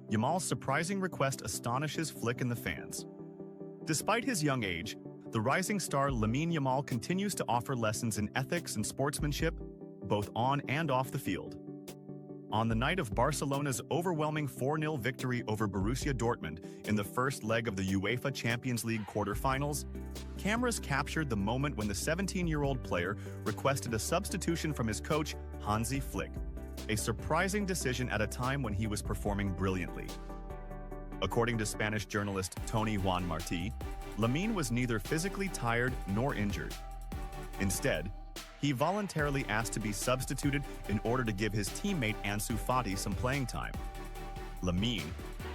Yamal's surprising request astonishes Flick and the fans. Despite his young age, the rising star Lamine Yamal continues to offer lessons in ethics and sportsmanship, both on and off the field. On the night of Barcelona's overwhelming 4-0 victory over Borussia Dortmund in the first leg of the UEFA Champions League quarterfinals, cameras captured the moment when the 17-year-old player requested a substitution from his coach, Hansi Flick, a surprising decision at a time when he was performing brilliantly. According to Spanish journalist Tony Juan Martí, Lamine was neither physically tired nor injured. Instead, he voluntarily asked to be substituted in order to give his teammate Ansu Fati some playing time. Lamine,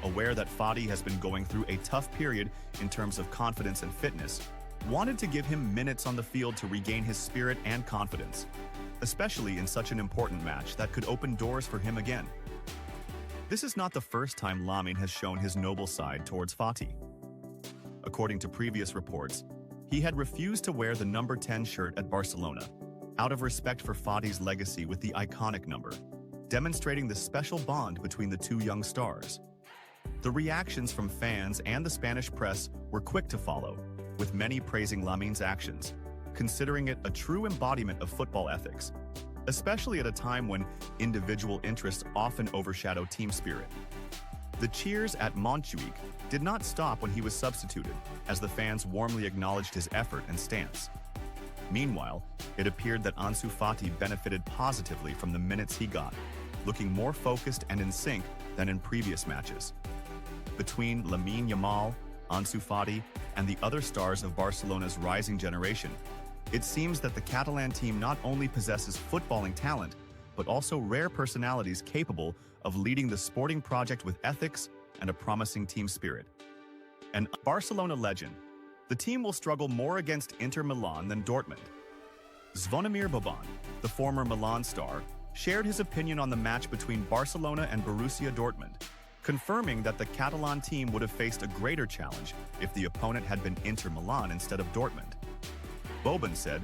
aware that Fati has been going through a tough period in terms of confidence and fitness, wanted to give him minutes on the field to regain his spirit and confidence, especially in such an important match that could open doors for him again. This is not the first time Lamine has shown his noble side towards Fati. According to previous reports, he had refused to wear the number 10 shirt at Barcelona, out of respect for Fati's legacy with the iconic number, demonstrating the special bond between the two young stars. The reactions from fans and the Spanish press were quick to follow, with many praising Lamine's actions, considering it a true embodiment of football ethics, especially at a time when individual interests often overshadow team spirit. The cheers at Montjuic did not stop when he was substituted, as the fans warmly acknowledged his effort and stance. Meanwhile, it appeared that Ansu Fati benefited positively from the minutes he got, looking more focused and in sync than in previous matches. Between Lamine Yamal, Ansu Fati, and the other stars of Barcelona's rising generation, it seems that the Catalan team not only possesses footballing talent, but also rare personalities capable of leading the sporting project with ethics and a promising team spirit. An Barcelona legend, the team will struggle more against Inter Milan than Dortmund. Zvonimir Boban, the former Milan star, shared his opinion on the match between Barcelona and Borussia Dortmund, confirming that the Catalan team would have faced a greater challenge if the opponent had been Inter Milan instead of Dortmund. Boban said,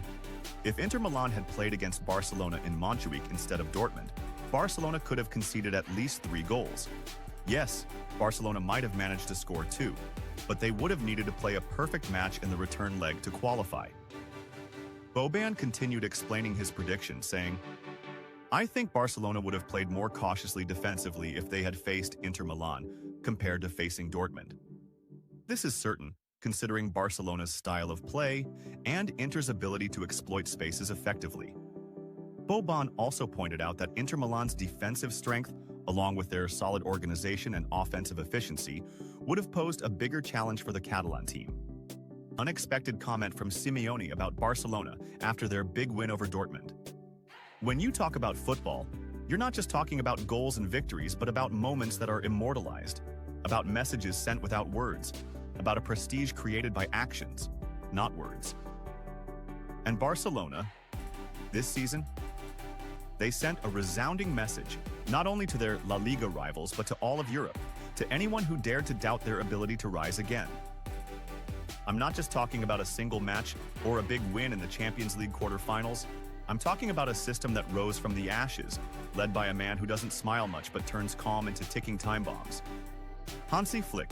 "If Inter Milan had played against Barcelona in Montjuic instead of Dortmund, Barcelona could have conceded at least 3 goals. Yes, Barcelona might have managed to score 2, but they would have needed to play a perfect match in the return leg to qualify." Boban continued explaining his prediction, saying, "I think Barcelona would have played more cautiously defensively if they had faced Inter Milan compared to facing Dortmund. This is certain, considering Barcelona's style of play and Inter's ability to exploit spaces effectively." Boban also pointed out that Inter Milan's defensive strength, along with their solid organization and offensive efficiency, would have posed a bigger challenge for the Catalan team. Unexpected comment from Simeone about Barcelona after their big win over Dortmund. "When you talk about football, you're not just talking about goals and victories, but about moments that are immortalized, about messages sent without words, about a prestige created by actions, not words." And Barcelona, this season, they sent a resounding message, not only to their La Liga rivals, but to all of Europe, to anyone who dared to doubt their ability to rise again. I'm not just talking about a single match or a big win in the Champions League quarterfinals. I'm talking about a system that rose from the ashes, led by a man who doesn't smile much but turns calm into ticking time bombs. Hansi Flick.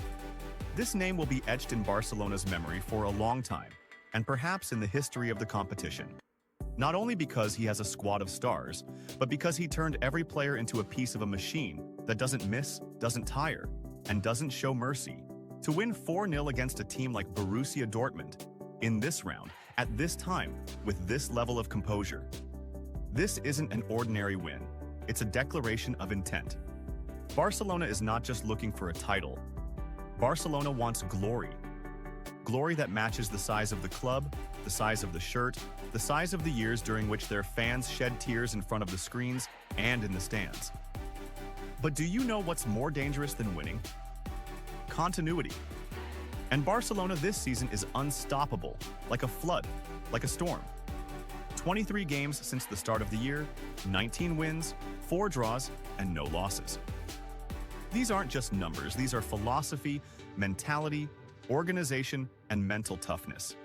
This name will be etched in Barcelona's memory for a long time, and perhaps in the history of the competition. Not only because he has a squad of stars, but because he turned every player into a piece of a machine that doesn't miss, doesn't tire, and doesn't show mercy. To win 4-0 against a team like Borussia Dortmund, in this round, at this time, with this level of composure. This isn't an ordinary win, it's a declaration of intent. Barcelona is not just looking for a title. Barcelona wants glory. Glory that matches the size of the club, the size of the shirt, the size of the years during which their fans shed tears in front of the screens and in the stands. But do you know what's more dangerous than winning? Continuity. And Barcelona this season is unstoppable, like a flood, like a storm. 23 games since the start of the year, 19 wins, 4 draws, and no losses. These aren't just numbers, these are philosophy, mentality, organization, and mental toughness.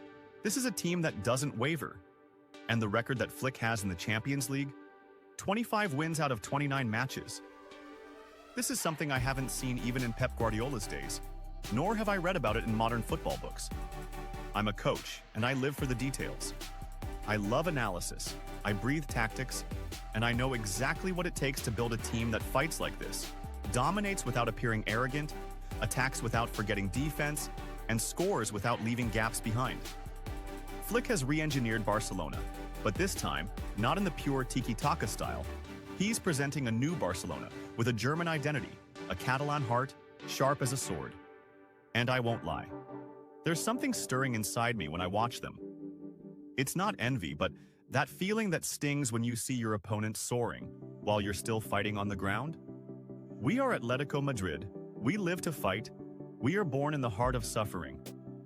This is a team that doesn't waver. And the record that Flick has in the Champions League? 25 wins out of 29 matches. This is something I haven't seen even in Pep Guardiola's days, nor have I read about it in modern football books. I'm a coach, and I live for the details. I love analysis, I breathe tactics, and I know exactly what it takes to build a team that fights like this, dominates without appearing arrogant, attacks without forgetting defense, and scores without leaving gaps behind. Flick has re-engineered Barcelona, but this time, not in the pure tiki-taka style. He's presenting a new Barcelona with a German identity, a Catalan heart, sharp as a sword. And I won't lie. There's something stirring inside me when I watch them. It's not envy, but that feeling that stings when you see your opponent soaring while you're still fighting on the ground. We are Atletico Madrid. We live to fight. We are born in the heart of suffering.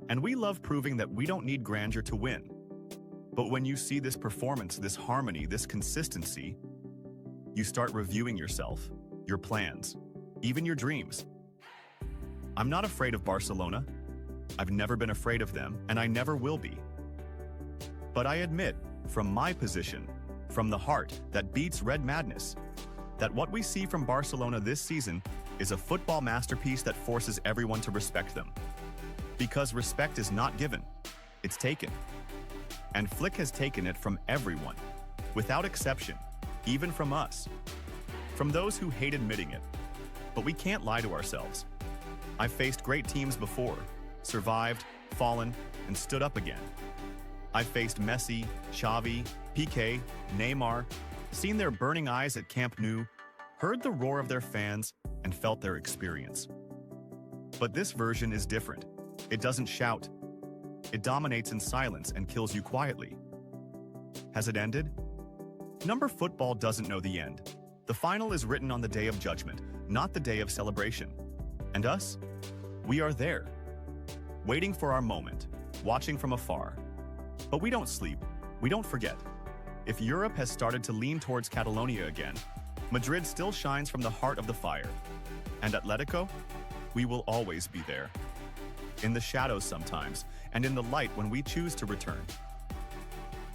And we love proving that we don't need grandeur to win. But when you see this performance, this harmony, this consistency, you start reviewing yourself, your plans, even your dreams. I'm not afraid of Barcelona. I've never been afraid of them, and I never will be. But I admit, from my position, from the heart that beats red madness, that what we see from Barcelona this season is a football masterpiece that forces everyone to respect them. Because respect is not given, it's taken. And Flick has taken it from everyone, without exception, even from us. From those who hate admitting it. But we can't lie to ourselves. I've faced great teams before, survived, fallen, and stood up again. I've faced Messi, Xavi, Piqué, Neymar, seen their burning eyes at Camp Nou, heard the roar of their fans, and felt their experience. But this version is different. It doesn't shout. It dominates in silence and kills you quietly. Has it ended? Number football doesn't know the end. The final is written on the day of judgment, not the day of celebration. And us? We are there, waiting for our moment, watching from afar. But we don't sleep. We don't forget. If Europe has started to lean towards Catalonia again, Madrid still shines from the heart of the fire. And Atletico? We will always be there. In the shadows sometimes, and in the light when we choose to return.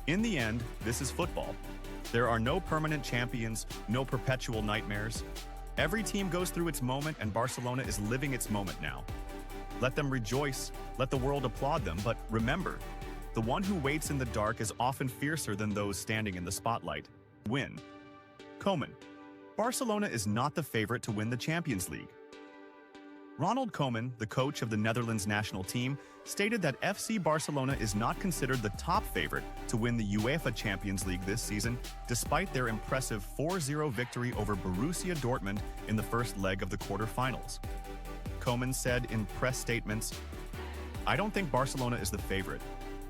In the end, this is football. There are no permanent champions, no perpetual nightmares. Every team goes through its moment, and Barcelona is living its moment now. Let them rejoice, let the world applaud them, but remember, the one who waits in the dark is often fiercer than those standing in the spotlight. Win. Koeman. Barcelona is not the favorite to win the Champions League. Ronald Koeman, the coach of the Netherlands national team, stated that FC Barcelona is not considered the top favorite to win the UEFA Champions League this season, despite their impressive 4-0 victory over Borussia Dortmund in the first leg of the quarterfinals. Koeman said in press statements, "I don't think Barcelona is the favorite.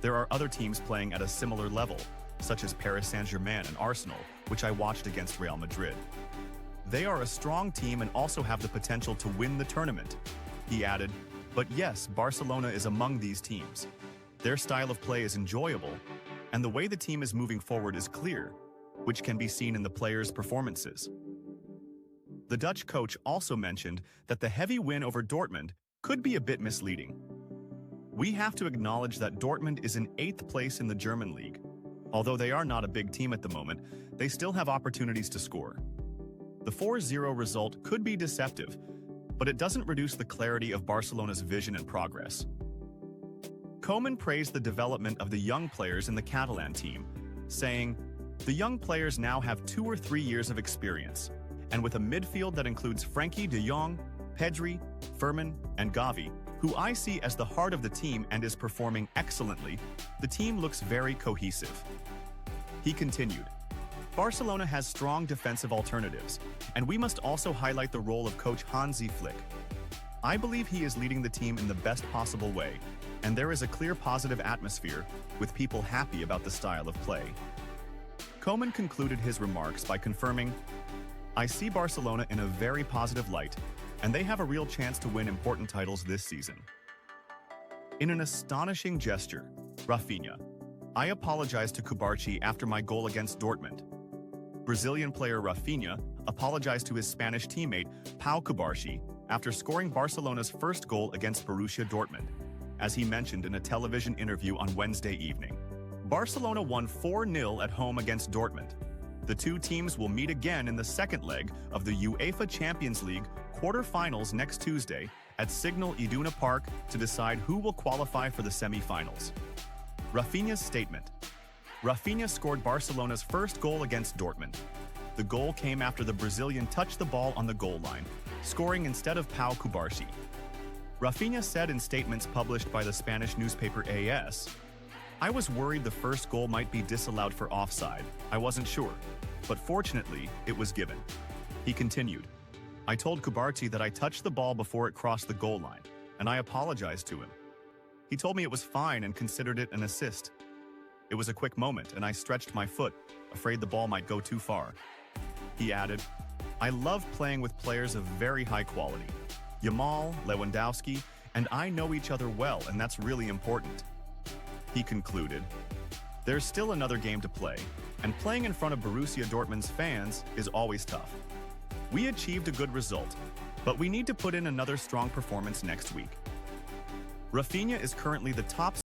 There are other teams playing at a similar level, such as Paris Saint-Germain and Arsenal, which I watched against Real Madrid. They are a strong team and also have the potential to win the tournament." He added, "But yes, Barcelona is among these teams. Their style of play is enjoyable, and the way the team is moving forward is clear, which can be seen in the players' performances." The Dutch coach also mentioned that the heavy win over Dortmund could be a bit misleading. We have to acknowledge that Dortmund is in 8th place in the German league. Although they are not a big team at the moment, they still have opportunities to score. The 4-0 result could be deceptive, but it doesn't reduce the clarity of Barcelona's vision and progress. Koeman praised the development of the young players in the Catalan team, saying, "The young players now have 2 or 3 years of experience, and with a midfield that includes Frenkie de Jong, Pedri, Fermin, and Gavi, who I see as the heart of the team and is performing excellently, the team looks very cohesive." He continued, "Barcelona has strong defensive alternatives, and we must also highlight the role of coach Hansi Flick. I believe he is leading the team in the best possible way, and there is a clear positive atmosphere, with people happy about the style of play." Koeman concluded his remarks by confirming, "I see Barcelona in a very positive light, and they have a real chance to win important titles this season." In an astonishing gesture, Rafinha, "I apologize to Kubarci after my goal against Dortmund." Brazilian player Rafinha apologized to his Spanish teammate Pau Kubarci after scoring Barcelona's first goal against Borussia Dortmund, as he mentioned in a television interview on Wednesday evening. Barcelona won 4-0 at home against Dortmund. The two teams will meet again in the second leg of the UEFA Champions League quarter-finals next Tuesday at Signal Iduna Park to decide who will qualify for the semi-finals. Rafinha's statement. Rafinha scored Barcelona's first goal against Dortmund. The goal came after the Brazilian touched the ball on the goal line, scoring instead of Pau Cubarsí. Rafinha said in statements published by the Spanish newspaper AS, "I was worried the first goal might be disallowed for offside. I wasn't sure, but fortunately, it was given." He continued, "I told Cubarsí that I touched the ball before it crossed the goal line, and I apologized to him. He told me it was fine and considered it an assist. It was a quick moment, and I stretched my foot, afraid the ball might go too far." He added, "I love playing with players of very high quality. Yamal, Lewandowski, and I know each other well, and that's really important." He concluded, "There's still another game to play, and playing in front of Borussia Dortmund's fans is always tough. We achieved a good result, but we need to put in another strong performance next week." Rafinha is currently the top